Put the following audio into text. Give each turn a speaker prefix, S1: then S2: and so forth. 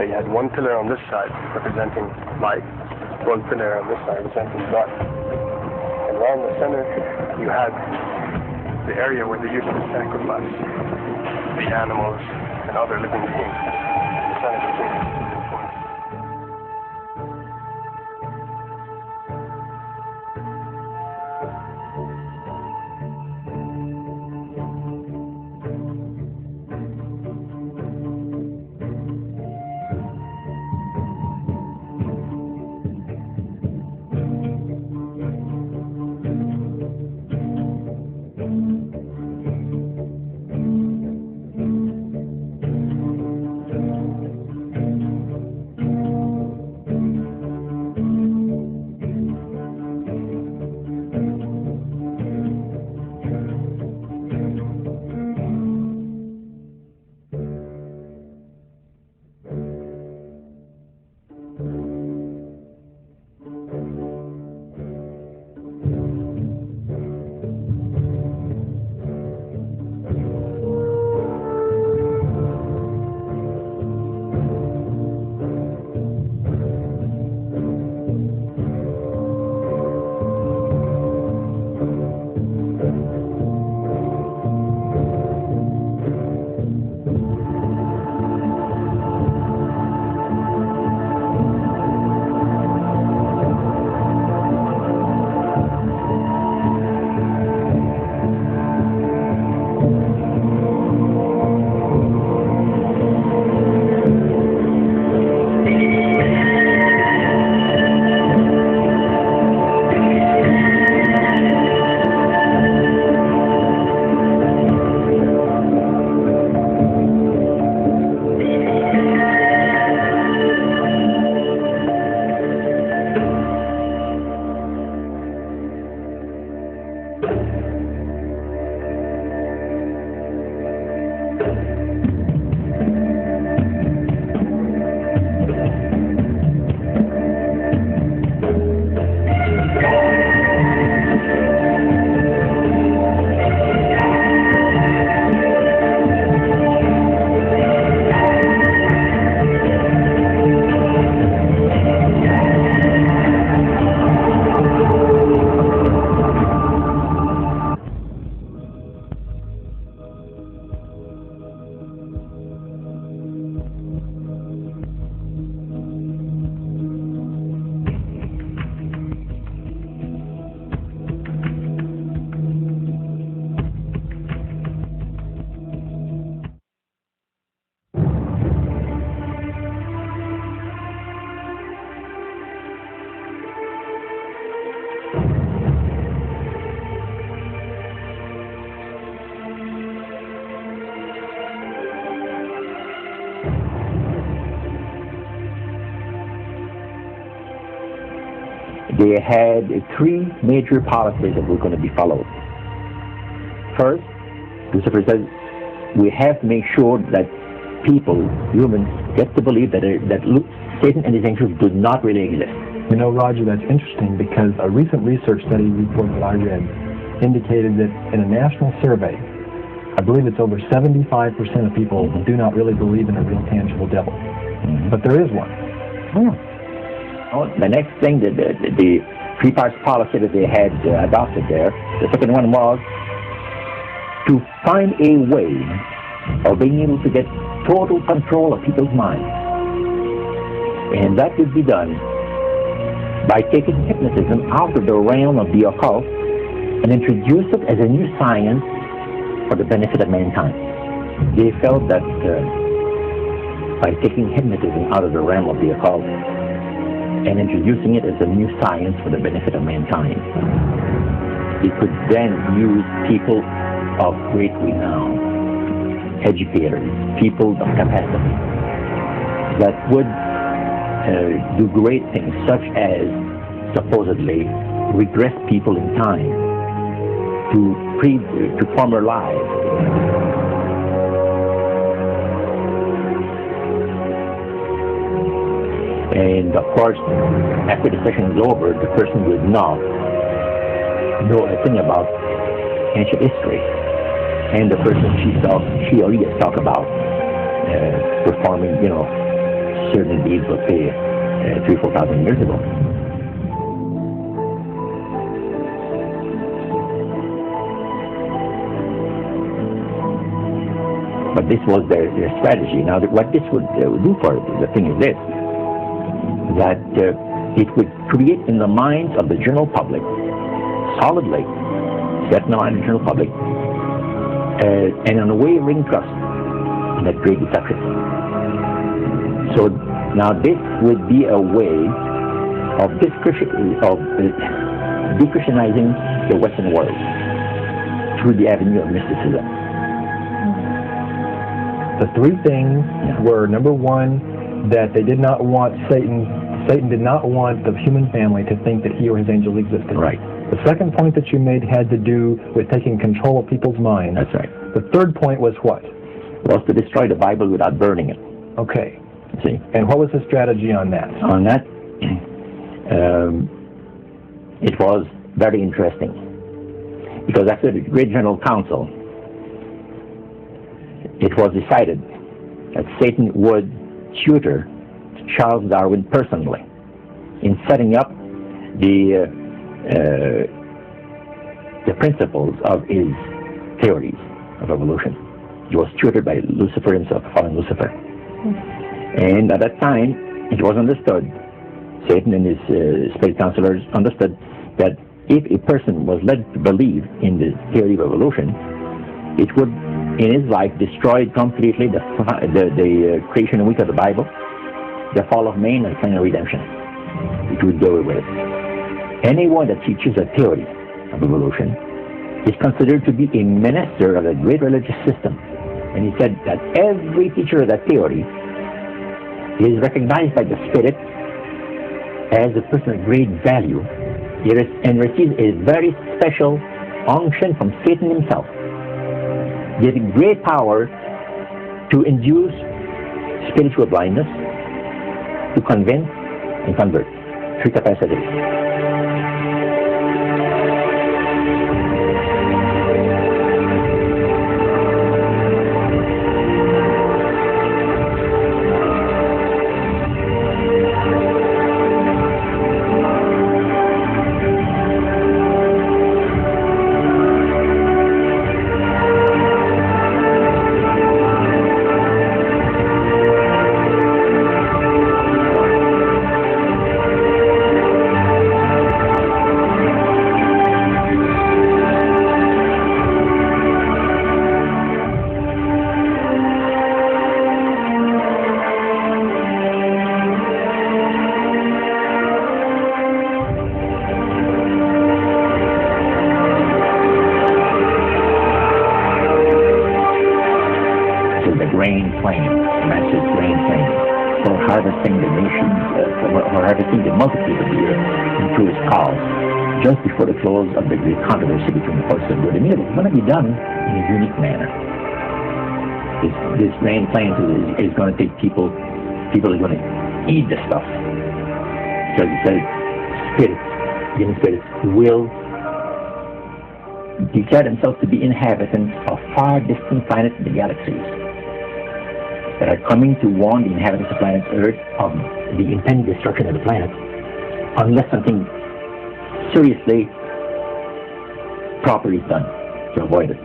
S1: you had one pillar on this side representing light, one pillar on this side representing dark. And around the center, you had the area where they used to sacrifice the animals and other living beings. The center between the two points.
S2: They had three major policies that were going to be followed. First, Lucifer says, we have to make sure that people, humans, get to believe that Satan and his angels do not really exist.
S3: You know, Roger, that's interesting because a recent research study report that I read indicated that in a national survey, I believe it's over 75% of people do not really believe in a real tangible devil. But there is one.
S2: The next thing, the three-part policy that they had adopted there, the second one was to find a way of being able to get total control of people's minds. And that would be done by taking hypnotism out of the realm of the occult and introduce it as a new science for the benefit of mankind. They felt that by taking hypnotism out of the realm of the occult and introducing it as a new science for the benefit of mankind, they could then use people of great renown, educators, people of capacity, that would do great things, such as supposedly regress people in time to former lives. And of course, after the session is over, the person would not know a thing about ancient history. And the person she or he has talked about performing, certain deeds were paid 3,000-4,000 years ago. But this was their strategy. Now, what this would do for the thing is this, that it would create in the minds of the general public, solidly set in the mind of the general public, an unwavering trust in that great deception. So now this would be a way of de-Christianizing the Western world through the avenue of mysticism.
S3: The three things were, number one, that they did not want Satan did not want the human family to think that he or his angels existed.
S2: Right.
S3: The second point that you made had to do with taking control of people's minds.
S2: That's right.
S3: The third point was what?
S2: Was to destroy the Bible without burning it.
S3: Okay.
S2: See?
S3: And what was the strategy on that?
S2: On that, it was very interesting. Because after the Great General Council, it was decided that Satan would tutor Charles Darwin personally in setting up the principles of his theories of evolution. He was tutored by Lucifer himself, fallen Lucifer. And at that time, it was understood, Satan and his spirit counselors understood that if a person was led to believe in the theory of evolution, it would, in his life, destroy completely the creation week of the Bible, the fall of man, and final redemption. It would go away with it. Anyone that teaches a theory of evolution is considered to be a minister of a great religious system. And he said that every teacher of that theory is recognized by the Spirit as a person of great value and receives a very special unction from Satan himself, giving great power to induce spiritual blindness, to convince and convert. Three capacities. Just before the close of the great controversy between the forces of good and evil. It's going to be done in a unique manner. This grand plan is going to take people are going to eat the stuff. So he said, human spirits will declare themselves to be inhabitants of far distant planets in the galaxies that are coming to warn the inhabitants of planet Earth of the impending destruction of the planet unless something seriously properly done to avoid it.